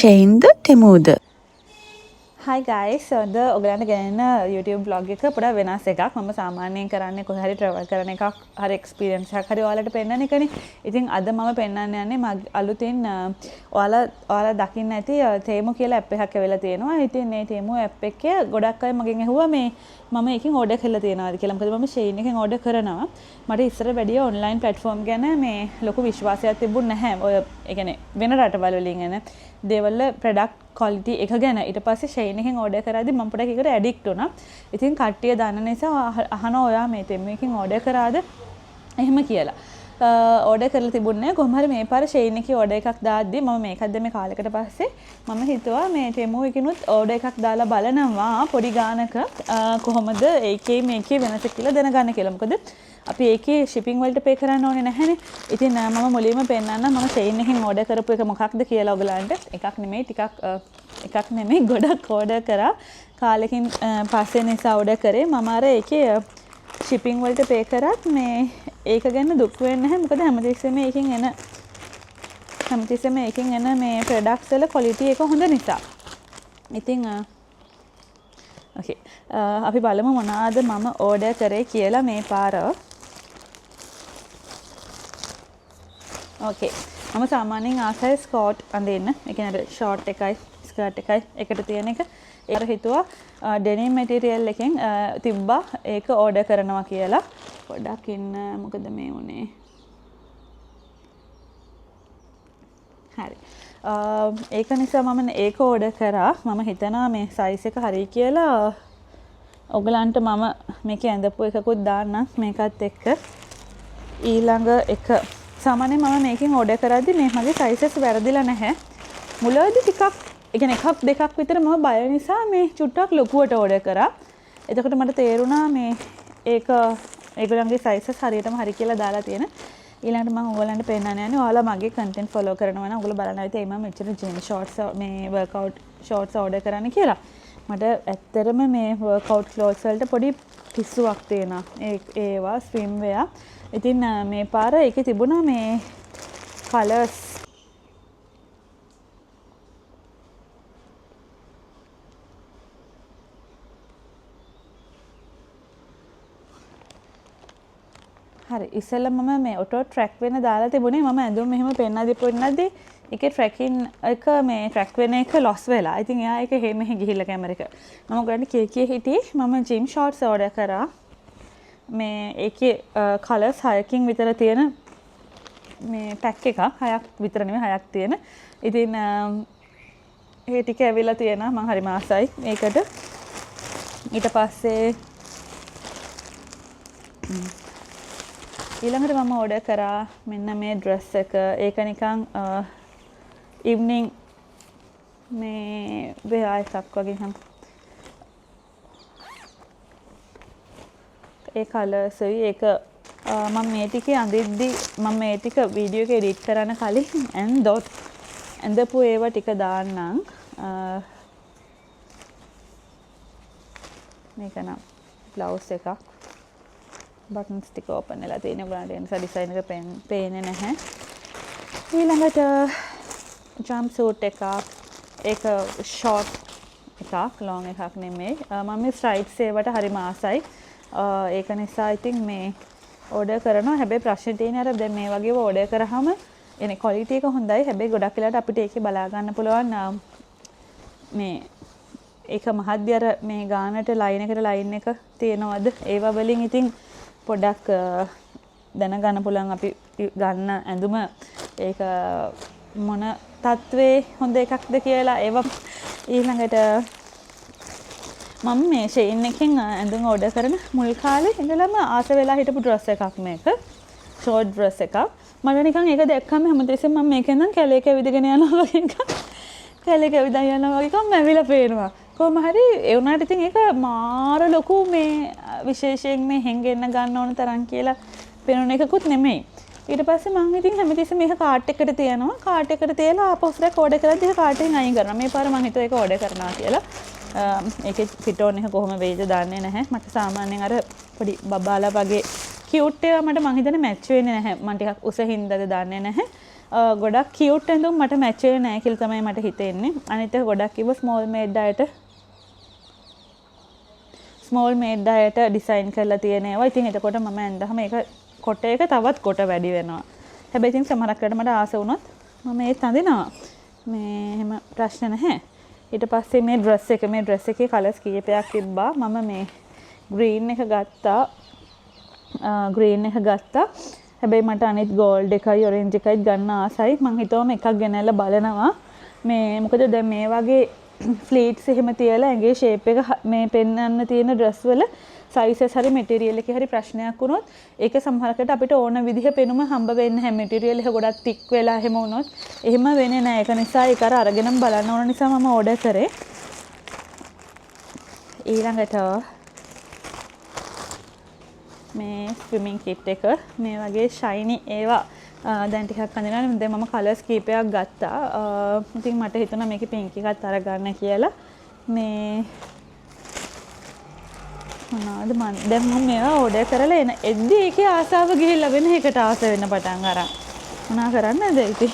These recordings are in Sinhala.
ෂෙයින්ද ටෙමූද. Hi guys, අද ඔයගලන්ට ගෙනෙන YouTube vlog එක පොඩ්ඩක් වෙනස් එකක්. මම සාමාන්‍යයෙන් කරන්නේ කොහේ හරි travel කරන එකක්, හරි experience එකක් හරි ඔයාලට පෙන්නන එකනේ. ඉතින් අද මම පෙන්නන්න යන්නේ අලුතින් ඔයාලා දකින්න ඇති තේමු කියලා app එකක් ඇවිල්ලා තියෙනවා. ඉතින් මේ තේමු app එකේ ගොඩක් අය මගෙන් ඇහුවා මම එකකින් order කරලා තියෙනවාද කියලා. මොකද මම Shein එකෙන් order කරනවා. මට ඉස්සර වැඩිය online platform ගැන මේ ලොකු විශ්වාසයක් තිබුණ නැහැ. ඔය ඒ කියන්නේ වෙන රටවල් වලින් එන දේවල් product quality එක ගැන. ඊට පස්සේ Shein එකෙන් order කරාදී මම පොඩක් ඒකට addict වුණා. ඉතින් කට්ටිය දන්න නිසා අහනවා ඔයා මේ තෙමු එකෙන් order කරාද එහෙම කියලා. order කරලා තිබුණේ කොහොම හරි මේ පාර Shein එකේ order එකක් දාද්දි මම මේකක් දැම්මේ කාලයකට පස්සේ මම හිතුවා මේ තෙමු එකකිනුත් order එකක් දාලා බලනවා පොඩි ගානක කොහොමද ඒකේ මේකේ වෙනස කියලා දැනගන්න කියලා. මොකද අපි ඒකේ shipping වලට pay කරන්න ඕනේ නැහැනේ. ඉතින් මම මුලින්ම පෙන්නන්න මම Shein එකෙන් order කරපු එක මොකක්ද කියලා ඔයගලන්ට. එකක් නෙමෙයි ගොඩක් order කරා. කාලෙකින් පස්සේ නිසා order කරේ. මම අර ඒකේ shipping වලට pay කරත් මේ ඒක ගැන දුක් වෙන්නේ නැහැ. මොකද හැමතිස්සෙම ඒකෙන් එන මේ products වල quality එක හොඳ නිසා. ඉතින් okay. අපි බලමු මොනවාද මම order කරේ කියලා මේ පාර. Okay. මම සාමාන්‍යයෙන් ආසයි ස්කර්ට් අඳින්න. ඒ කියන්නේ ෂෝට් එකයි ස්කර්ට් එකයි එකට තියෙන එක. ඒක හිතුවා ඩෙනිම් මැටීරියල් එකෙන් තිබ්බා ඒක ඕඩර් කරනවා කියලා. පොඩ්ඩක් ඉන්න මොකද මේ උනේ. හරි. ඒක නිසා මම ඒක ඕඩර් කරා. මම හිතනවා මේ සයිස් එක හරි කියලා. ඔයගලන්ට මම මේකේ ඇඳපු එකකුත් දාන්නම් මේකත් එක්ක. ඊළඟ එක සාමාන්‍යයෙන් මම මේකෙන් ඕඩර් කරද්දි මේ මගේ සයිසස් වැරදිලා නැහැ. මුලදී ටිකක් ඒ කියන්නේ එකක් දෙකක් විතර මම බය නිසා මේ චුට්ටක් ලොකුවට ඕඩර් කරා. එතකොට මට තේරුණා මේ ඒගොල්ලන්ගේ සයිසස් හරියටම හරි කියලා දාලා තියෙන. ඊළඟට මම ඔයගොල්ලන්ට පෙන්නන්න යන්නේ ඔයාලා මගේ content follow කරනවා නම් ඔයගොල්ලෝ බලන්න ඇති මම මෙච්චර gym shorts මේ workout shorts order කරන්න කියලා. මට ඇත්තටම මේ workout clothes වලට පොඩි පිස්සුවක් තියෙනවා. ඒවා swim wear. ඉතින් මේ පාර ඒකේ තිබුණා මේ colors හරි ඉස්සෙල්ලා මම මේ ඔටෝ ට්‍රැක් වෙන දාලා තිබුණේ මම ඇඳුම් මෙහෙම පෙන්නද්දි ඒකේ ට්‍රැකින් එක මේ ට්‍රැක් වෙන එක ලොස් වෙලා. ඉතින් එයා ඒක මෙහෙ ගිහිල්ලා කැමරේක. මම ගොඩක් හිටියේ මම ජිම් ෂෝට්ස් ඕඩර් කරා. මේ ඒකේ කලර්ස් 6කින් විතර තියෙන මේ පැක් එකක් 6ක් විතර නෙමෙයි 6ක් තියෙන. ඉතින් ඒ ටික ඇවිල්ලා තියෙනවා මම හරි මාසයි මේකට. ඊට පස්සේ ඊළඟට මම ඕඩර් කරා මෙන්න මේ ඩ්‍රෙස් එක. ඒක නිකන් ඉවනිං මේ වෙයා එකක් වගේ නම් ඒ කලර්ස්යි ඒක මම මේ ටික අඳිද්දි මම මේ ටික වීඩියෝ එක එඩිට් කරන්න කලින් ඇඳපු ඒවා ටික දාන්නම්. මේක නම් බ්ලවුස් එකක්. බටන්ස් ටික ඕපන් වෙලා තියෙනවා. ඔයාලට ඒ නිසා ඩිසයින් එක පේන්නේ නැහැ. ඊළඟට ජම්ප් සූට් එකක්. ඒක ෂෝට් එකක්, ලොන් එකක් නෙමෙයි. මම මේ ස්ට්‍රයිප්ස් ඒවට හරිම ආසයි. ඒක නිසා ඉතින් මේ ඕඩර් කරනවා. හැබැයි ප්‍රශ්නේ තියෙන්නේ අර දැන් මේ වගේව ඕඩර් කරාම එනේ ක්වොලිටි එක හොඳයි. හැබැයි ගොඩක් වෙලාවට අපිට ඒකේ බලා ගන්න පුළුවන් මේ ඒක මහද්දී අර මේ ගානට ලයින් එකට ලයින් එක තියෙනවද? ඒවා වලින් ඉතින් පොඩක් දැනගන්න පුළුවන් අපි ගන්න ඇඳුම ඒක මොන තත්ත්වේ හොඳ එකක්ද කියලා. ඒවා ඊළඟට මම මේ Shein එකෙන් ඇඳුම් ඕඩර් කරන මුල් කාලේ ඉඳලම ආස වෙලා හිටපු ඩ්‍රෙස් එකක් මේක. ෂෝට් ඩ්‍රෙස් එකක්. මට නිකන් ඒක දැක්කම හැමතිස්සෙම මම මේකෙන් නම් කැලේ කැවිදගෙන යනවා වගේ එකක්. කැලේ කැවිදන් යනවා වගේ එකක් මැවිලා පේනවා. කොහොම හරි ඒ වුණාට ඉතින් ඒක මාර ලොකු මේ විශේෂයෙන් මේ හෙන්ගෙන්න ගන්න ඕන තරම් කියලා පේනුන එකකුත් නෙමෙයි. ඊට පස්සේ මම ඉතින් හැමතිස්සෙම මේක කාට් එකට තියනවා. කාට් එකට තියලා ආපස්සට ඕඩර් කරද්දී ඒක කාට් එකෙන් අයින් කරනවා. මේ පාර මම හිතුවා ඒක ඕඩර් කරනවා කියලා. ඒකේ ෆිටෝන් එක කොහොම වෙයිද දන්නේ නැහැ. මට සාමාන්‍යයෙන් අර පොඩි බබාලා වගේ කියුට් ඒවා මට මං හිතන්නේ මැච් වෙන්නේ නැහැ. මම ටිකක් උස හින්දාද දන්නේ නැහැ. ගොඩක් කියුට් ඇඳුම් මට මැච් වෙන්නේ නැහැ කියලා තමයි මට හිතෙන්නේ. අනිත් එක ගොඩක් කිව්ව ස්මෝල් මේඩ් අයට ඩිසයින් කරලා තියෙන ඒවා. ඉතින් එතකොට මම ඇඳහම ඒක කොට එක තවත් කොට වැඩි වෙනවා. හැබැයි ඉතින් සමහරක් වෙලාවට මට ආස වුණොත් මම ඒත් අඳිනවා. මේ එහෙම ප්‍රශ්න නැහැ. ඊට පස්සේ මේ ඩ්‍රෙස් එකේ කලර්ස් කීපයක් තිබ්බා. මම මේ ග්‍රීන් එක ගත්තා. හැබැයි මට අනිත් ගෝල්ඩ් එකයි ඔරෙන්ජ් එකයි ගන්න ආසයි. මං හිතුවම එකක් ගෙනල්ලා බලනවා. මේ මොකද දැන් මේ වගේ ෆ්ලීට්ස් එහෙම තියලා ඇඟේ ෂේප් එක මේ පෙන්වන්න තියෙන ඩ්‍රෙස් වල සයිසස් හරි මැටීරියල් එකේ හරි ප්‍රශ්නයක් වුණොත් ඒක සමහරකට අපිට ඕන විදිහ පෙනුම හම්බ වෙන්නේ නැහැ. මැටීරියල් එක ගොඩක් තික් වෙලා එහෙම වුණොත් එහෙම වෙන්නේ නැහැ. ඒක නිසා ඒක අරගෙනම බලන්න ඕන නිසා මම ඕඩර් කරේ. ඊළඟට මේ ස්විමින් කිට් එක මේ වගේ ෂයිනි ඒවා දැන් ටිකක් අඳිනවා. දැන් මම කලර්ස් කීපයක් ගත්තා. ඉතින් මට හිතුණා මේකේ පින්ක් එකත් අරගන්න කියලා. මේ මොනවාද දැන් මම මේවා ඕඩර් කරලා එද්දි ඒකේ ආසාව ගිහිල්ලා වෙන එකට ආස වෙන්න පටන් අරන්. මොනා කරන්නද ඉතින්?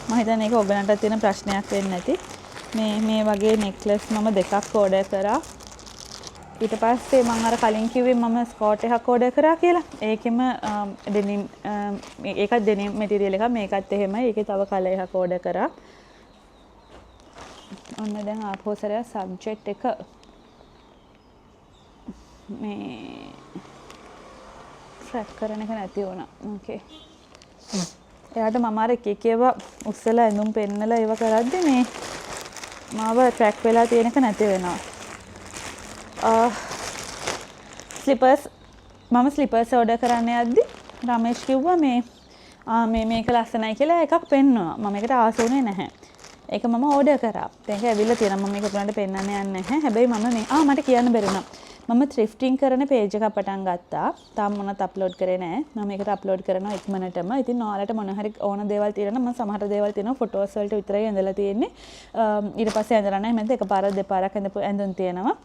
මම හිතන්නේ ඒක ඔයගලන්ට තියෙන ප්‍රශ්නයක් වෙන්නේ නැති. මේ වගේ නෙක්ලස් මම දෙකක් ඕඩර් කරා. ඊට පස්සේ මම අර කලින් කිව්වේ මම ස්කර්ට් එකක් ඕඩර් කරා කියලා. ඒකෙම ඩෙනිම් ඒකත් ඩෙනිම් මැටීරියල් එකක් මේකත් එහෙමයි. ඒකේ තව කලර් එකක් ඕඩර් කරා. ඔන්න දැන් ආපෝසරය සබ්ජෙක්ට් එක මේ ට්‍රැක් කරන එක නැති වුණා. ඕකේ. එයාට මම අර එක ඒවා උස්සලා ඇඳුම් පෙන්නලා ඒව කරද්දි මේ මාව ට්‍රැක් වෙලා තියෙන එක නැති වෙනවා. ස්ලිපර්ස් ඕඩර් කරන්න යද්දි රමේෂ් කිව්වා මේක ලස්සනයි කියලා එකක් පෙන්නවා. මම ඒකට ආස වුණේ නැහැ. ඒක මම ඕඩර් කරා. ඒක ඇවිල්ලා තියෙනවා. මම මේක ඔයාලට පෙන්නන්න යන්නේ නැහැ. හැබැයි මම මට කියන්න බැරි වුණා. මම thrifting කරන page එකක් පටන් ගත්තා. තාම මොනවත් අප්ලෝඩ් කරේ නැහැ. මම මේකට අප්ලෝඩ් කරනවා ඉක්මනටම. ඉතින් ඔයාලට මොන හරි ඕන දේවල් තියෙනවා නම් සමහර දේවල් තියෙනවා ෆොටෝස් වලට විතරයි ඇඳලා තියෙන්නේ. ඊට පස්සේ ඇඳලා නැහැ. මම එකපාරක් දෙපාරක් ඇඳපු ඇඳුම් තියෙනවා.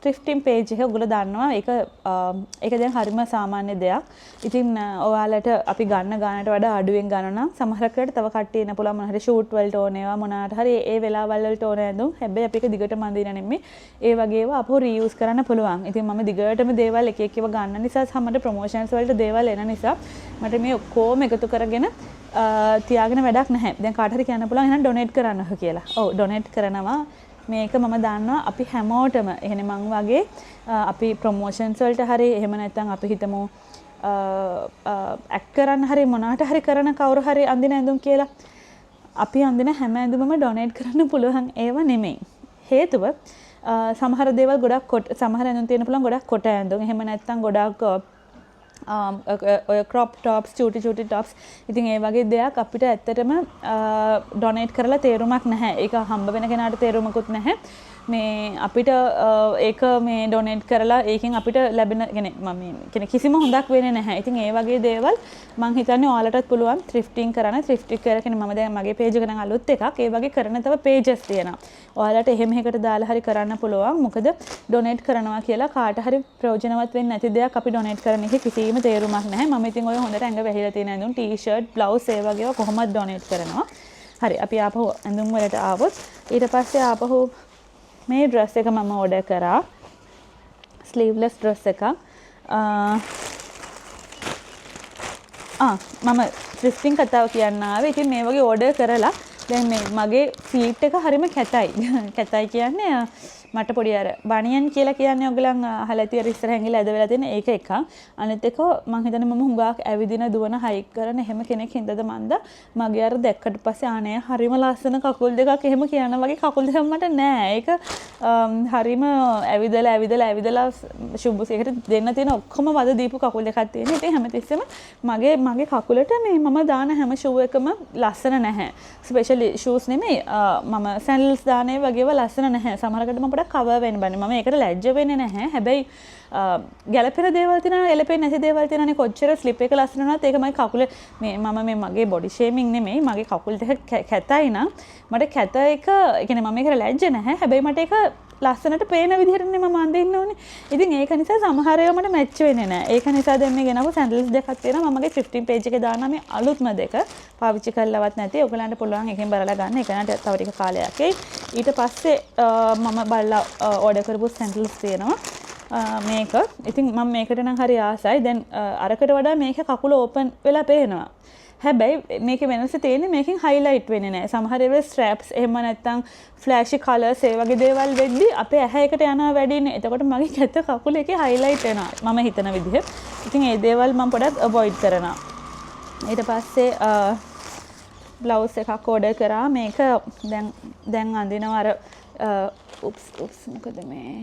thrifting page එක ඔයගොල්ලෝ දන්නවා. ඒක දැන් හරිම සාමාන්‍ය දෙයක්. ඉතින් ඔයාලට අපි ගන්න ගානට වඩා අඩුවෙන් ගන්න නම් සමහරකට තව කට්ටිය ඉන්න පුළුවන් මොන හරි ෂූට් වලට ඕන ඒවා මොනාට හරි ඒ වෙලාවල් වලට ඕන ඇඳුම්. හැබැයි අපි ඒක දිගටම අඳින නෙමෙයි. ඒ වගේ ඒවා අපෝ රීයුස් කරන්න පුළුවන්. ඉතින් මම දිගටම දේවල් එක එක ඒවා ගන්න නිසා සමහර ප්‍රොමෝෂන්ස් වලට දේවල් එන නිසා මට මේ ඔක්කොම එකතු කරගෙන තියාගෙන වැඩක් නැහැ. දැන් කාට හරි කියන්න පුළුවන් එහෙනම් ඩොනේට් කරන්නහ කියලා. ඔව් ඩොනේට් කරනවා. මේක මම දන්නවා අපි හැමෝටම එහෙනම් මං වගේ අපි ප්‍රොමෝෂන්ස් වලට හරි එහෙම නැත්නම් අපි හිතමු ඇක්ට් කරන්න හරි මොනාට හරි කරන කවුරු හරි අඳින ඇඳුම් කියලා අපි අඳින හැම ඇඳුමම ඩොනේට් කරන්න පුළුවන් ඒව නෙමෙයි. හේතුව සමහර දේවල් ගොඩක් සමහර ඇඳුම් තියෙන පුළුවන් ගොඩක් කොට ඇඳුම්. එහෙම නැත්නම් ගොඩක් ඔය ක්‍රොප් ටොප්ස් චූටි ටොප්ස්. ඉතින් ඒ වගේ දෙයක් අපිට ඇත්තටම ඩොනේට් කරලා තේරුමක් නැහැ. ඒක හම්බ වෙන කෙනාට තේරුමකුත් නැහැ. මේ අපිට ඒක මේ ඩොනේට් කරලා ඒකෙන් අපිට ලැබෙන කියන්නේ කිසිම හොඳක් වෙන්නේ නැහැ. ඉතින් ඒ වගේ දේවල් මම හිතන්නේ ඔයාලටත් පුළුවන් thrifting කරන්න. thrifting කරගෙන මම දැන් මගේ page එක නම් අලුත් එකක්. ඒ වගේ කරන තව pages තියෙනවා. ඔයාලට එහෙම එකකට දාලා හරි කරන්න පුළුවන්. මොකද ඩොනේට් කරනවා කියලා කාට හරි ප්‍රයෝජනවත් වෙන්නේ නැති දෙයක් අපි ඩොනේට් කරන එකේ කිසිම තේරුමක් නැහැ. මම ඉතින් ඔය හොඳට ඇඟ වැහිලා තියෙන ඇඳුම් ටී-ෂර්ට්, බ්ලවුස් ඒ වගේ ඒවා කොහොමද ඩොනේට් කරනවා. හරි අපි ආපහු ඇඳුම් වලට ආවොත් ඊට පස්සේ ආපහු මේ ඩ්‍රෙස් එක මම ඕඩර් කරා. ස්ලීව්ලෙස් ඩ්‍රෙස් එකක්. මම thrifting කතාව කියන්න ආවේ. ඉතින් මේ වගේ ඕඩර් කරලා දැන් මේ මගේ ෆීට් එක හරිම කැතයි. කැතයි කියන්නේ මට පොඩි අර බනියන් කියලා කියන්නේ ඔයගලන් අහලා තියෙන ඉස්සරහින් ගිහලා ඇද වෙලා තියෙන ඒක එකක්. අනිත් එක මම හිතන්නේ මම හුඟක් ඇවිදින දුවන හයික් කරන එහෙම කෙනෙක් හින්දාද මන්ද මගේ අර දැක්කට පස්සේ ආනේ හරිම ලස්සන කකුල් දෙකක් එහෙම කියන වගේ කකුල් දෙකක් මට නෑ. ඒක හරිම ඇවිදලා සුබුසේකට දෙන්න තියෙන ඔක්කොම වද දීපු කකුල් දෙකක් තියෙන. ඉතින් හැමතිස්සෙම මගේ කකුලට මේ මම දාන හැම ෂූ එකම ලස්සන නැහැ. ස්පෙෂලි ෂූස් නෙමෙයි මම සැන්ඩල්ස් දාන ඒ වගේව ලස්සන නැහැ. සමහරකට මම කවර් වෙන්න බන්නේ. මම ඒකට ලැජ්ජ වෙන්නේ නැහැ. හැබැයි ගැලපෙන දේවල් තියෙනවා, ගැලපෙන්නේ නැති දේවල් තියෙනවානේ. කොච්චර ස්ලිප් එක ලස්සන වුණත් ඒක මගේ කකුලේ මේ මගේ බොඩි ෂේමින් නෙමෙයි. මගේ කකුල් දෙක කැතයි නම් මට කැත එක, ඒ කියන්නේ මම ඒකට ලැජ්ජ නැහැ. හැබැයි මට ඒක ලස්සනට පේන විදිහටනේ මම අඳින්න ඕනේ. ඉතින් ඒක නිසා සමහර ඒවා මට මැච් වෙන්නේ නැහැ. ඒක නිසා දැන් මේ ගෙනාවු සැන්ඩල්ස් දෙකක් තියෙනවා. මමගේ 15 page එකේ දානවා මේ අලුත්ම දෙක. පාවිච්චි කරලවත් නැති. ඔයගලන්ට පුළුවන් එකෙන් බලලා ගන්න. ඒකනට තව ටික කාලයක් එයි. ඊට පස්සේ මම බලලා ඕඩර් කරපු සැන්ඩල්ස් තියෙනවා. මේක. ඉතින් මම මේකට නම් හරි ආසයි. දැන් අරකට වඩා මේක කකුල ඕපන් වෙලා පේනවා. හැබැයි මේකේ වෙනස තියෙන්නේ මේකෙන් highlight වෙන්නේ නැහැ. සමහර ඒවා straps එහෙම නැත්නම් flashy colors ඒ වගේ දේවල් වෙද්දි අපේ ඇහැයකට යනවා වැඩිනේ. එතකොට මගේ කැත කකුල එකේ highlight වෙනවා. මම හිතන විදිහ. ඉතින් ඒ දේවල් මම පොඩක් avoid කරනවා. ඊට පස්සේ blouse එකක් order කරා. මේක දැන් අඳිනවා අර උප්ස් මොකද මේ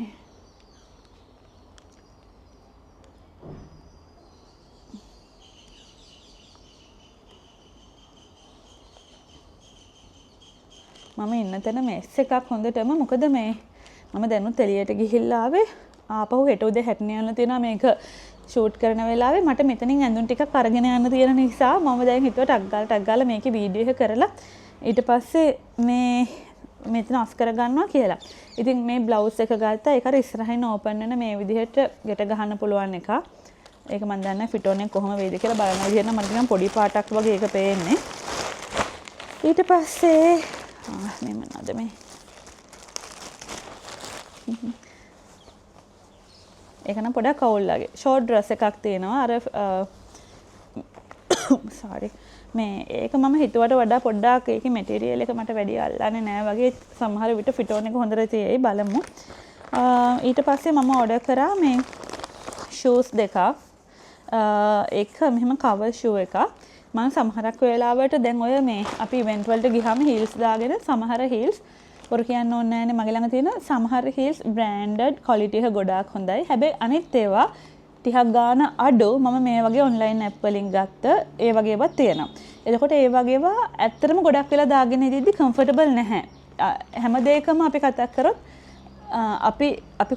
මම ඉන්න තැන මෙස් එකක් හොඳටම මොකද මේ මම දැනුත් එළියට ගිහිල්ලා ආවේ ආපහු හෙට උදේ හැට්න යන්න තියෙනවා මේක ෂූට් කරන වෙලාවේ මට මෙතනින් ඇඳුම් ටිකක් අරගෙන යන්න තියෙන නිසා මම දැන් හිතුවා ටක් ගාලා මේකේ වීඩියෝ එක කරලා ඊට පස්සේ මේ මෙතන අස් කර ගන්නවා කියලා. ඉතින් මේ බ්ලවුස් එක ගත්තා ඒක අර ඉස්සරහින් ඕපන් වෙන මේ විදිහට ගැට ගහන්න පුළුවන් එක. ඒක මම දන්නේ ෆිට ඔන් එක කොහොම වේද කියලා බලන විදිහට නම් මට නිකන් පොඩි පාටක් වගේ ඒක පේන්නේ. ඊට පස්සේ මේ මොනවද මේ ඒක නම් පොඩක් අවුල් වගේ ෂෝට් ඩ්‍රෙස් එකක් තියෙනවා අර sorry මේ ඒක මම හිතුවට වඩා පොඩ්ඩක් ඒකේ මැටීරියල් එක මට වැඩි අල්ලන්නේ නැහැ වගේ සමහර විට ෆිට ඔන් එක හොඳට තියෙයි බලමු ඊට පස්සේ මම ඕඩර් කරා මේ ෂූස් දෙකක් එක මෙහෙම කවර් ෂූ එකක් මම සමහරක් වෙලාවට දැන් ඔය මේ අපි ඉවෙන්ට් වලට ගියාම හීල්ස් දාගෙන සමහර හීල්ස් පොර කියන්න ඕනේ නැහැනේ මගේ ළඟ තියෙන සමහර හීල්ස් බ්‍රෑන්ඩඩ් ක්වොලිටි එක ගොඩාක් හොඳයි. හැබැයි අනිත් ඒවා ටිකක් ගාන අඩු මම මේ වගේ ඔන්ලයින් ඇප් වලින් ගත්ත ඒ වගේ ඒවා තියෙනවා. එතකොට ඒ වගේ ඒවා ඇත්තටම ගොඩක් වෙලා දාගෙන ඉඳිද්දි කම්ෆර්ටබල් නැහැ. හැම දෙයකම අපි කතා කරොත් අපි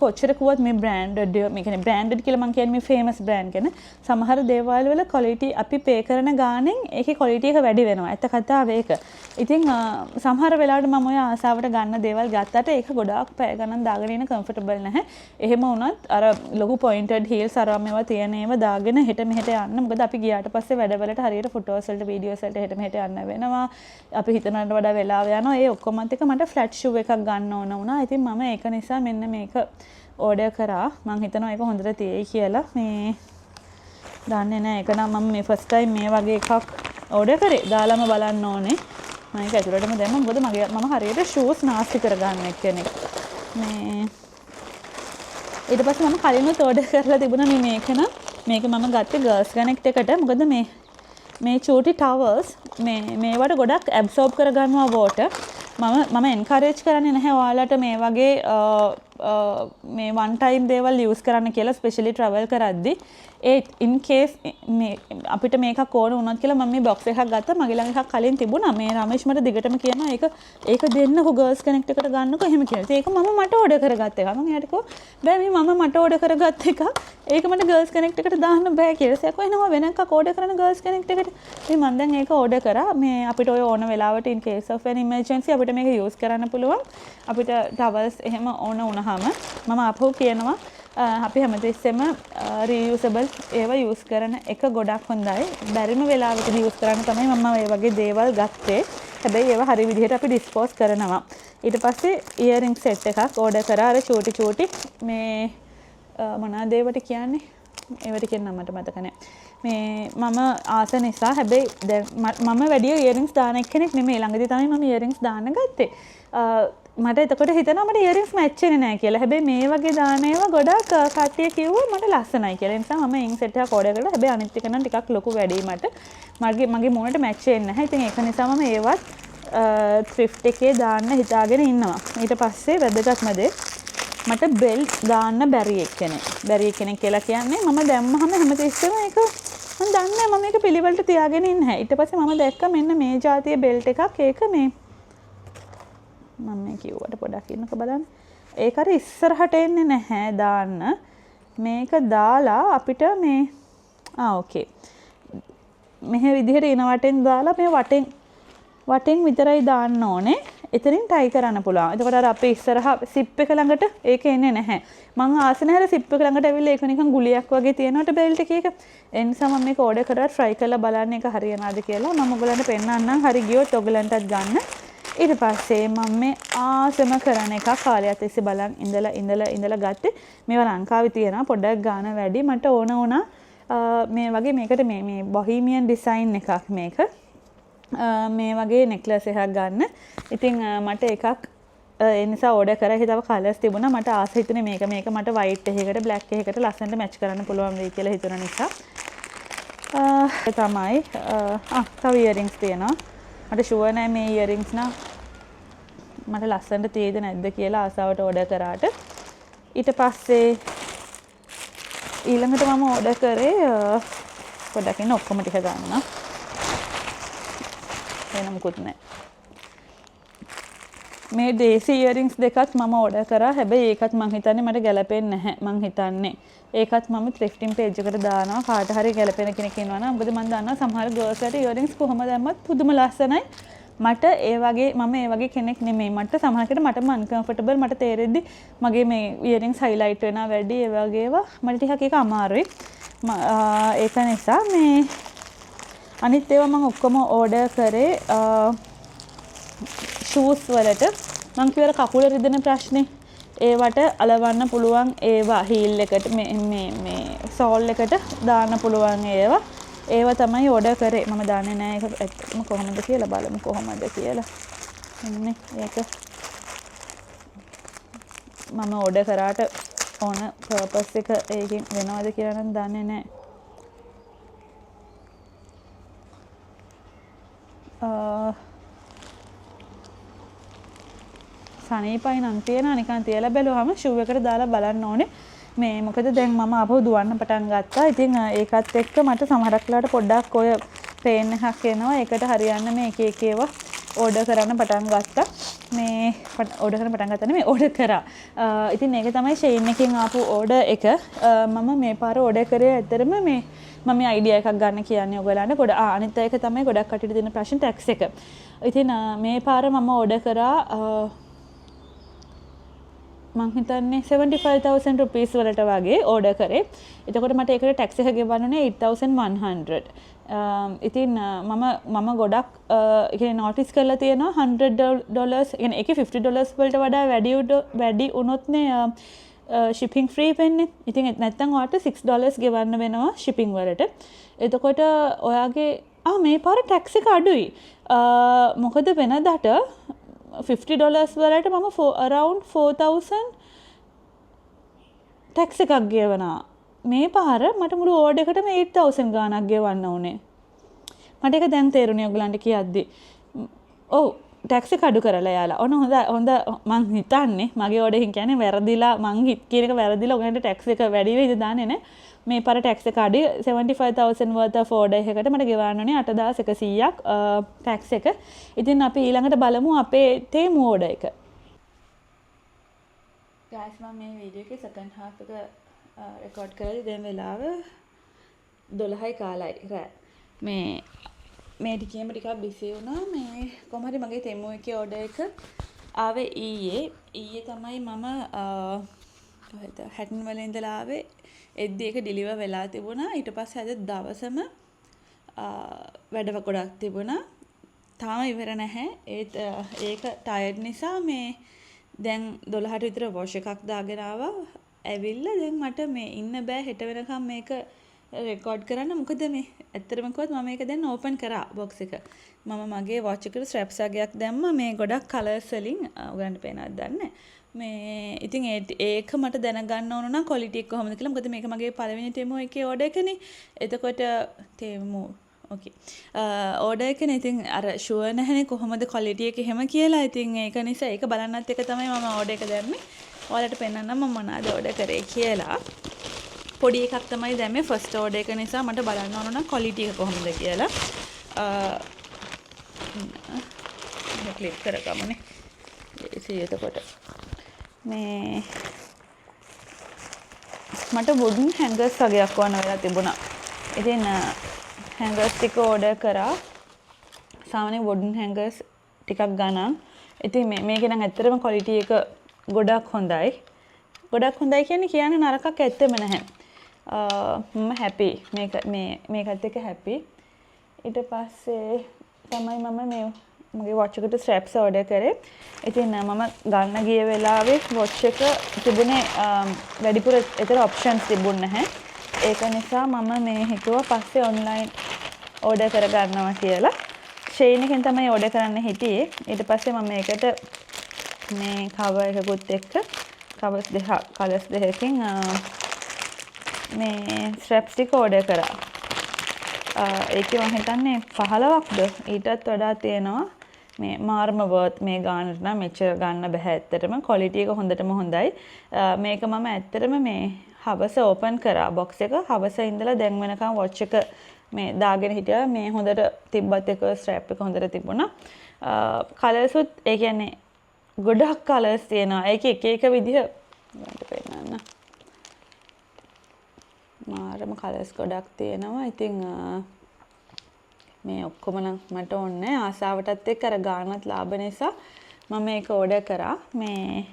කොච්චර කිව්වත් මේ බ්‍රෑන්ඩඩ් මේ කියන්නේ බ්‍රෑන්ඩඩ් කියලා මම කියන්නේ මේ ෆේමස් බ්‍රෑන්ඩ් කියන සමහර දේවල් වල ක්වොලිටි අපි පේ කරන ගානෙන් ඒකේ ක්වොලිටි එක වැඩි වෙනවා. ඇත්ත කතාව ඒක. ඉතින් සමහර වෙලාවට මම ඔය ආසාවට ගන්න දේවල් ගත්තට ඒක ගොඩාක් පැය ගණන් දාගෙන ඉන්න කම්ෆර්ටබල් නැහැ. එහෙම වුණත් අර ලොකු පොයින්ටඩ් හීල්ස් අර මේවා තියෙන ඒවා දාගෙන හෙට මෙහෙට යන්න. මොකද අපි ගියාට පස්සේ වැඩවලට හරියට ෆොටෝස් වලට වීඩියෝස් වලට හෙට මෙහෙට යන්න වෙනවා. අපි හිතනකට වඩා වෙලාව යනවා. ඒ ඔක්කොමත් එක මට ෆ්ලැට් ෂූ එකක් ගන්න ඕන වුණා. ඉතින් මම ඒක නිසා මෙන්න මේක ඕඩර් කරා. මම හිතනවා ඒක හොඳට තියෙයි කියලා. මේ දන්නේ නැහැ. ඒක නම් මම මේ ෆස්ට් ටයිම් මේ වගේ එකක් ඕඩර් කරේ. දාලාම බලන්න ඕනේ. මම ඒක ඇතුළටම දැම්මා. මොකද මම හරියට ෂූස් නාස්ති කරගන්න කෙනෙක්. මේ ඊට පස්සේ මම කලින්ම ඕඩර් කරලා තිබුණා මේක නම් මේක මම ගත්තේ ගර්ල්ස් කනෙක්ට් එකට. මොකද මේ චූටි ටවල්ස් මේවට ගොඩක් ඇබ්සෝබ් කරගන්නවා වෝටර්. මම එන්කරේජ් කරන්නේ නැහැ ඔයාලට මේ වගේ මේ වන් ටයිම් දේවල් යූස් කරන්න කියලා ස්පෙෂලි ට්‍රැවල් කරද්දි ඒ ඉන් කේස් අපිට මේකක් ඕන වුණොත් කියලා මම මේ බොක්ස් එකක් ගත්තා මගේ ළඟ එකක් කලින් තිබුණා මේ රමේෂ් මට දිගටම කියනවා ඒක දෙන්නකෝ ගර්ල්ස් කනෙක්ට් එකට ගන්නකෝ එහෙම කියලා. ඒක මම මට ඕඩර් කරගත්ත එක. මම එයාට කිව්වා බෑ මේ මම මට ඕඩර් කරගත්ත එක. ඒක මට ගර්ල්ස් කනෙක්ට් එකට දාන්න බෑ කියලා. ඒක කොහේනම වෙන එකක් ඕඩර් කරන ගර්ල්ස් කනෙක්ට් එකට. ඉතින් මම දැන් ඒක ඕඩර් කරා. මේ අපිට ඔය ඕන වෙලාවට in case of an emergency අපිට මේක යූස් කරන්න පුළුවන්. අපිට ටවල්ස් එහෙම ඕන වුණාම මම ආපහු කියනවා අපි හැමතිස්සෙම රීයුසබල් ඒවා යූස් කරන එක ගොඩක් හොඳයි. බැරිම වෙලාවකදී යූස් කරන්න තමයි මම මේ වගේ දේවල් ගත්තේ. හැබැයි ඒවා හරි විදිහට අපි ඩිස්පෝස් කරනවා. ඊට පස්සේ ඉයරින් සෙට් එකක් ඕඩර් කරා. අර චූටි මේ මොනවාද ඒවට කියන්නේ? ඒවට කියන නම මට මතක නැහැ. මේ මම ආස නිසා හැබැයි දැන් මම වැඩි ඉයරින්ස් දාන කෙනෙක් නෙමෙයි. ළඟදී තමයි මම ඉයරින්ස් දාන්න ගත්තේ. මට එතකොට හිතෙනවා මට ඉයරින්ස් මැච් වෙන්නේ නැහැ කියලා. හැබැයි මේ වගේ දාන ඒවා ගොඩක් කට්ටිය කිව්වා මට ලස්සනයි කියලා. ඒ නිසා මම ඉන් සෙට් එකක් ඕඩර් කළා. හැබැයි අනිත් එක නම් ටිකක් ලොකු වැඩි මට. මගේ මූණට මැච් වෙන්නේ නැහැ. ඉතින් ඒක නිසා මම ඒවත් thrift එකේ දාන්න හිතාගෙන ඉන්නවා. ඊට පස්සේ වැදගත්ම දේ මට බෙල්ට් දාන්න බැරි කෙනෙක් කියලා කියන්නේ මම දැම්මහම හැමතිස්සෙම ඒක මම දන්නේ මම මේක පිළිවෙලට තියාගෙන ඉන්නේ නැහැ. ඊට පස්සේ මම දැක්කා මෙන්න මේ જાතිය බෙල්ට් එකක් ඒක මේ මම මේ කිව්වට පොඩක් ඉන්නක බලන්න. ඒක අර ඉස්සරහට එන්නේ නැහැ දාන්න. මේක දාලා අපිට මේ ඕකේ. මෙහෙ විදිහට එන වටෙන් දාලා මේ වටෙන් විතරයි දාන්න ඕනේ. එතනින් ටයි කරන්න පුළුවන්. එතකොට අර අපේ ඉස්සරහා සිප් එක ළඟට ඒක එන්නේ නැහැ. මං ආස නැහැ සිප් එක ළඟට ඇවිල්ලා ඒක නිකන් ගුලියක් වගේ තියෙනවට බෙල්ට් එකේක. ඒ නිසා මම මේක ඕඩර් කරලා try කරලා බලන්න ඒක හරියනවද කියලා. මම ඔයගලන්ට පෙන්නන්නම්. හරි ගියොත් ඔයගලන්ටත් ගන්න. ඊට පස්සේ මම මේ ආසම කරන එක කාලයක් තිස්සේ බලන් ඉඳලා ගත්තේ. මේවා ලංකාවේ තියෙනවා පොඩ්ඩක් ගාන වැඩි. මට ඕන වුණා මේ වගේ මේකට මේ බොහීමියන් ඩිසයින් එකක් මේක. මේ වගේ නෙක්ලස් එකක් ගන්න. ඉතින් මට එකක් ඒ නිසා ඕඩර් කරා. ඒක තව කලර්ස් තිබුණා. මට ආස හිතුනේ මේක මට වයිට් එකකට බ්ලැක් එකකට ලස්සනට මැච් කරන්න පුළුවන් වෙයි කියලා හිතුන නිසා. තමයි තව ඉයරින්ග්ස් තියෙනවා. මට ෂුවර් නෑ මේ ඉයරින්ග්ස් නම් මට ලස්සනට තියෙද නැද්ද කියලා ආසාවට ඕඩර් කරාට. ඊට පස්සේ ඊළඟට මම ඕඩර් කරේ පොඩ්ඩක් ඉන්න ඔක්කොම ටික ගන්න. වෙන මොකුත් නැහැ. මේ දේසි ඉයරින්ග්ස් දෙකත් මම ඕඩර් කරා. හැබැයි ඒකත් මං හිතන්නේ මට ගැලපෙන්නේ නැහැ. මං හිතන්නේ ඒකත් මම thrifting page එකට දානවා. කාට හරි ගැලපෙන කෙනෙක් ඉන්නවා නම්. මොකද මම දන්නවා සමහර girls ලාට ඉයරින්ග්ස් කොහොම දැම්මත් පුදුම ලස්සනයි. මට ඒ වගේ කෙනෙක් නෙමෙයි. මට සමහරකට මටම uncomfortable මට තේරෙද්දි මගේ මේ ඉයරින්ග්ස් highlight වෙනවා වැඩි ඒ වගේ ඒවා මට ටිකක් ඒක අමාරුයි. ඒක නිසා මේ අනිත් ඒවා මම ඔක්කොම ඕඩර් කරේ ෂූස් වලට. මං කිව්වර කකුල රිදෙන ප්‍රශ්නේ ඒවට අලවන්න පුළුවන් ඒවා හීල් එකට මේ සෝල් එකට දාන්න පුළුවන් ඒවා තමයි ඕඩර් කරේ. මම දන්නේ නැහැ ඒක ඇත්තම කොහොමද කියලා බලමු කොහොමද කියලා. එන්නේ ඒක මම ඕඩර් කරාට ඕන පර්පස් එක ඒකෙන් වෙනවද කියලා නම් දන්නේ නැහැ. සනීපයි නම් තියෙනවා නිකන් තියලා බැලුවම ෂූ එකට දාලා බලන්න ඕනේ. මේ මොකද දැන් මම ආපහු දුවන්න පටන් ගත්තා. ඉතින් ඒකත් එක්ක මට සමහරක් වෙලාවට පොඩ්ඩක් ඔය පේන් එකක් එනවා. ඒකට හරියන්න මේ එක ඒවා ඕඩර් කරන්න පටන් ගත්තා. මේ ඕඩර් කරන්න පටන් ගත්තා නෙමෙයි ඕඩර් කරා. ඉතින් ඒක තමයි ෂේන් එකෙන් ආපු ඕඩර් එක. මම මේ පාර ඕඩර් කරේ ඇත්තටම මේ මම මේ අයිඩියා එකක් ගන්න කියන්නේ ඔයගලන්ට. අනිත් එක තමයි ගොඩක් කටට දෙන ප්‍රශ්න ටැක්ස් එක. ඉතින් මේ පාර මම ඕඩර් කරා මං හිතන්නේ 75,000 rupees වලට වගේ ඕඩර් කරේ. එතකොට මට ඒකට ටැක්ස් එක ගෙවන්න උනේ 8,100. ඉතින් මම ගොඩක් කියන්නේ නෝටිස් කරලා තියෙනවා $100 කියන්නේ ඒකේ $50 වලට වඩා වැඩි වුණොත්නේ shipping free වෙන්නේ. ඉතින් නැත්තම් ඔයාලට $6 ගෙවන්න වෙනවා shipping වලට. එතකොට ඔයාගේ මේ පාර ටැක්ස් එක අඩුයි. මොකද වෙනදට $50 වලට මම around 4,000 ටැක්ස් එකක් ගෙවනවා. මේ පාර මට මුළු ඕඩර් එකටම 8,000 ගාණක් ගෙවන්න උනේ. මට ඒක දැන් තේරුණේ ඔයගලන්ට කියද්දි. ඔව් ටැක්ස් එක අඩු කරලා යාලා. හොඳ මං හිතන්නේ මගේ ඕඩර් එකෙන් කියන්නේ වැරදිලා මං කියන එක වැරදිලා ඔයගලන්ට ටැක්ස් එක වැඩි වෙයිද දන්නේ නැහැ. මේ පාර ටැක්ස් එක අඩුයි 75,000 worth of order එකකට මට ගෙවන්න උනේ 8,100ක් ටැක්ස් එක. ඉතින් අපි ඊළඟට බලමු අපේ තේමු ඕඩර් එක. guys මම මේ වීඩියෝ එකේ second half එක රෙකෝඩ් කරලා දැන් වෙලාව 12යි කාලයි රෑ. මේ ටිකේම ටිකක් බිසි වුණා. මේ කොහොම හරි මගේ තෙමු එකේ ඕඩර් එක ආවේ ඊයේ තමයි මම කොහෙද හැටන් වල ඉඳලා ආවේ. එද්දි ඒක ඩිලිවර් වෙලා තිබුණා. ඊට පස්සේ අද දවසම වැඩ ගොඩක් තිබුණා. තාම ඉවර නැහැ. ඒක ටයර්ඩ් නිසා මේ දැන් 12ට විතර වොෂ් එකක් දාගෙන ආවා. ඇවිල්ලා දැන් මට මේ ඉන්න බෑ හෙට වෙනකම් මේක රෙකෝඩ් කරන්න. මොකද මේ ඇත්තටම කිව්වොත් මම මේක දැන් ඕපන් කරා බොක්ස් එක. මම මගේ වොච් එකට ස්ට්‍රැප්ස් වගේක් දැම්මා. මේ ගොඩක් කලර්ස් වලින් ඔයගලන්ට පේනවද දන්නේ මේ ඉතින් ඒක මට දැනගන්න ඕන නම් ක්වොලිටි එක කොහොමද කියලා. මොකද මේක මගේ පළවෙනි තෙමු එකේ ඕඩර් එකනේ. එතකොට තෙමු ඕකේ ඕඩර් එකනේ. ඉතින් අර ෂුවර් නැහැනේ කොහොමද ක්වොලිටි එක එහෙම කියලා. ඉතින් ඒක නිසා ඒක බලන්නත් එක තමයි මම ඕඩර් එක දැම්මේ. ඔයාලට පෙන්නන්නම් මම මොනවද ඕඩර් කරේ කියලා. පොඩි එකක් තමයි දැම්මේ ෆස්ට් ඕඩර් එක නිසා මට බලන්න ඕන නම් ක්වොලිටි එක කොහොමද කියලා. ක්ලික් කරගමුනේ. එතකොට මේ මට වුඩන් හැංගර්ස් වගේක් ඕන වෙලා තිබුණා. ඉතින් හැංගර්ස් ටික ඕඩර් කරා. සාමාන්‍ය වුඩන් හැංගර්ස් ටිකක් ගණන්. ඉතින් මේක නම් ඇත්තටම ක්වොලිටි එක ගොඩක් හොඳයි. ගොඩක් හොඳයි කියන්නේ නරකක් ඇත්තෙම නැහැ. මම හැපි මේකත් එක්ක හැපි. ඊට පස්සේ තමයි මම මගේ වොච් එකට ස්ට්‍රැප්ස් ඕඩර් කරේ. ඉතින් මම ගන්න ගිය වෙලාවේ වොච් එක තිබුණේ වැඩිපුර ඒතර ඔප්ෂන්ස් තිබුණ නැහැ. ඒක නිසා මම මේ හිතුවා පස්සේ ඔන්ලයින් ඕඩර් කර ගන්නවා කියලා. ෂේන් එකෙන් තමයි ඕඩර් කරන්න හිටියේ. ඊට පස්සේ මම මේකට මේ කවර් එකකුත් එක්ක කලර්ස් දෙකකින් මේ ස්ට්‍රැප්ස් ටික ඕඩර් කරා. ඒකේ මම හිතන්නේ 15ක්ද ඊටත් වඩා තියෙනවා. මේ මාර්ම වර්ත් මේ ගානට නම් මෙච්චර ගන්න බෑ ඇත්තටම. ක්වොලිටි එක හොඳටම හොඳයි. මේක මම ඇත්තටම මේ හවස ඕපන් කරා බොක්ස් එක. හවස ඉඳලා දැන් වෙනකන් වොච් එක මේ දාගෙන හිටියා. මේ හොඳට තිබ්බත් එක ස්ට්‍රැප් එක හොඳට තිබුණා. කලර්ස්ුත් ඒ කියන්නේ ගොඩක් කලර්ස් තියෙනවා. ඒක එක එක විදිහ මට පෙන්නන්න. මාරම කලර්ස් ගොඩක් තියෙනවා. ඉතින් මේ ඔක්කොම නම් මට ඕනේ ආසාවටත් එක්ක අර ගානත් ලාභ නිසා මම මේක ඕඩර් කරා. මේ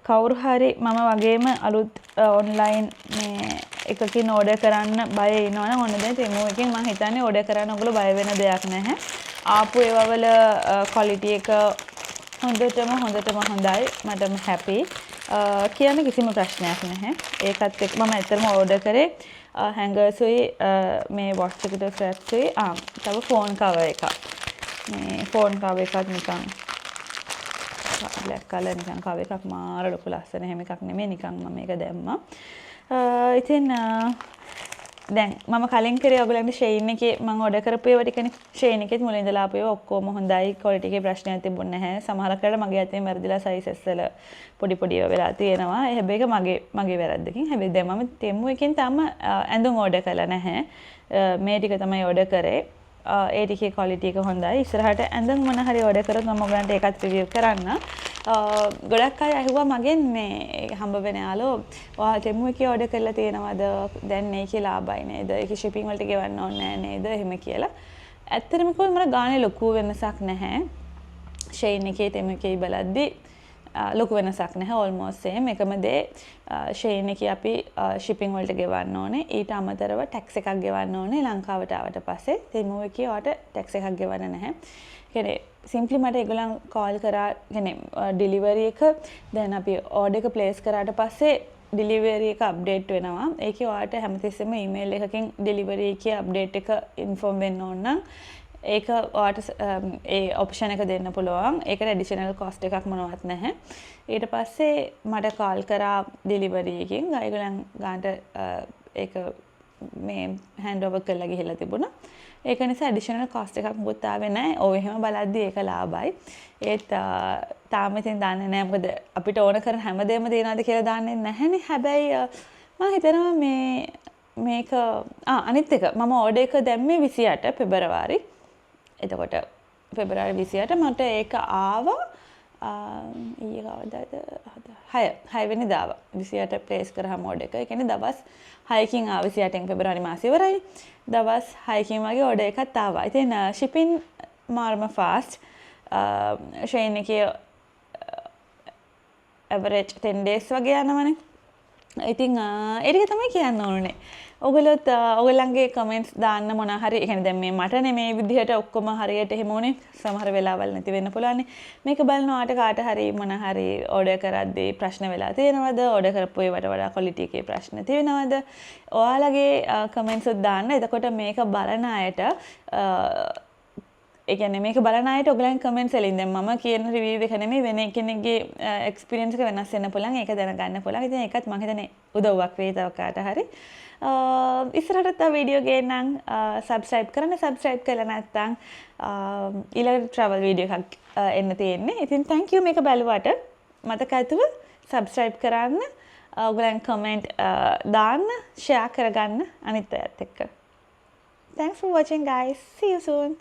කවුරු හරි මම වගේම අලුත් ඔන්ලයින් මේ එකකින් ඕඩර් කරන්න බය වෙනවනම් ඔන්න දැන් තෙමු එකෙන් මම හිතන්නේ ඕඩර් කරන්න ඔයගොල්ලෝ බය වෙන දෙයක් නැහැ. ආපු ඒවා වල ක්වොලිටි එක හොඳටම හොඳයි. මටම හැපි. කියන්න කිසිම ප්‍රශ්නයක් නැහැ. ඒකත් එක්ක මම ඇත්තටම ඕඩර් කරේ හැංගර්ස්ුයි මේ වොච් එකට ස්ට්‍රැප්ස්ුයි තව ෆෝන් කවර් එකක්. මේ ෆෝන් කවර් එකත් නිකන් බ්ලැක් කලර් නිකන් කවර් එකක් මාර ලොකු ලස්සන හැම එකක් නෙමෙයි නිකන් මම මේක දැම්මා. ඉතින් දැන් මම කලින් කරේ ඔයගලන්ට ෂේන් එකේ මම ඕඩර් කරපු ඒවා ටිකනේ. ෂේන් එකෙත් මුලින් ඉඳලා ආපු ඒවා ඔක්කොම හොඳයි. ක්වොලිටි එකේ ප්‍රශ්නයක් තිබුණේ නැහැ. සමහරක් වෙලාවට මගේ අතින් වැරදිලා සයිසස් වල පොඩි ඒවා වෙලා තියෙනවා. හැබැයි ඒක මගේ වැරද්දකින්. හැබැයි දැන් මම තෙමු එකෙන් තාම ඇඳුම් ඕඩර් කරලා නැහැ. මේ ටික තමයි ඕඩර් කරේ. ඒ ටිකේ ක්වොලිටි එක හොඳයි. ඉස්සරහට ඇඳුම් මොන හරි ඕඩර් කරොත් මම ඔයගලන්ට ඒකත් රිවිව් කරන්න. ගොඩක් අය අහුවා මගෙන් මේ හම්බ වෙන යාළුවෝ ඔයා තෙමු එකේ ඕඩර් කරලා තියෙනවද? දැන් මේකේ ලාභයි නේද? ඒකේ shipping වලට ගෙවන්න ඕනේ නෑ නේද? එහෙම කියලා. ඇත්තටම කිව්වොත් මට ගානේ ලොකු වෙනසක් නැහැ. ෂේන් එකේ තෙමු එකේ බලද්දි ලොකු වෙනසක් නැහැ. almost same එකම දේ. ෂේන් එකේ අපි shipping වලට ගෙවන්න ඕනේ. ඊට අමතරව tax එකක් ගෙවන්න ඕනේ ලංකාවට ආවට පස්සේ. තෙමු එකේ ඔයාට tax එකක් ගෙවන්න නැහැ. කියන්නේ simply මට ඒගොල්ලන් කෝල් කරා කියන්නේ ඩෙලිවරි එක දැන් අපි ඕඩර් එක ප්ලේස් කරාට පස්සේ ඩෙලිවරි එක අප්ඩේට් වෙනවා. ඒකේ ඔයාලට හැමතිස්සෙම ඊමේල් එකකින් ඩෙලිවරි එකේ අප්ඩේට් එක ඉන්ෆෝම් වෙන්න ඕන නම් ඒක ඔයාලට ඒ ඔප්ෂන් එක දෙන්න පුළුවන්. ඒකට ඇඩිෂනල් කොස්ට් එකක් මොනවත් නැහැ. ඊට පස්සේ මට කෝල් කරා ඩෙලිවරි එකකින් ඒගොල්ලන් ගානට ඒක මේ හෑන්ඩ් ඕවර් කරලා ගිහිල්ලා තිබුණා. ඒක නිසා ඇඩිෂනල් කොස්ට් එකක් මුකුත් ආවේ නැහැ. ඔය එහෙම බලද්දි ඒක ලාභයි. ඒත් තාම ඉතින් දන්නේ නැහැ මොකද අපිට ඕන කරන හැමදේම දෙනවද කියලා දන්නේ නැහැනේ. හැබැයි මම හිතනවා මේක අනිත් එක මම ඕඩර් එක දැම්මේ 28 පෙබරවාරි. එතකොට පෙබරවාරි 28 මට ඒක ආවා ඊයේ කවදාද 6 වෙනිදා ආවා. 28 ප්ලේස් කරාම ඕඩර් එක. ඒ කියන්නේ දවස් 6කින් ආවා 28න් පෙබරවාරි මාසේ ඉවරයි. දවස් 6කින් වගේ ඕඩර් එකක් ආවා. ඉතින් shipping මාර්ම fast. ෂේන් එකේ average 10 days වගේ යනවනේ. ඉතින් ඒ ටික තමයි කියන්න ඕනේ. ඔයගොල්ලොත් ඔයගොල්ලන්ගේ කමෙන්ට්ස් දාන්න මොන හරි. ඒ කියන්නේ දැන් මේ මටනේ මේ විදිහට ඔක්කොම හරියට එහෙම උනේ. සමහර වෙලාවල් නැති වෙන්න පුළුවන්. මේක බලනවාට කාට හරි මොන හරි ඕඩර් කරද්දී ප්‍රශ්න වෙලා තියෙනවද? ඕඩර් කරපු ඒවට වඩා ක්වොලිටි එකේ ප්‍රශ්න තියෙනවද? ඔයාලගේ කමෙන්ට්ස් උත් දාන්න. එතකොට මේක බලන අයට ඒ කියන්නේ මේක බලන අයට ඔයගලන් කමෙන්ට්ස් වලින් දැන් මම කියන රිවිව් එක නෙමෙයි වෙන කෙනෙක්ගේ එක්ස්පීරියන්ස් එක වෙනස් වෙන්න පුළුවන්. ඒක දැනගන්න පුළුවන්. ඉතින් ඒකත් මම හිතන්නේ උදව්වක් වෙයි තව කාට හරි. ඉස්සරහට තව වීඩියෝ ගේන්නම් සබ්ස්ක්‍රයිබ් කරන්න. සබ්ස්ක්‍රයිබ් කරලා නැත්නම් ඊළඟ travel වීඩියෝ එකක් එන්න තියෙන්නේ. ඉතින් thank you මේක බලුවට. මතක ඇතුව සබ්ස්ක්‍රයිබ් කරන්න. ඔයගලන් කමෙන්ට් දාන්න, share කරගන්න අනිත් අයත් එක්ක. Thanks for watching guys. See you soon.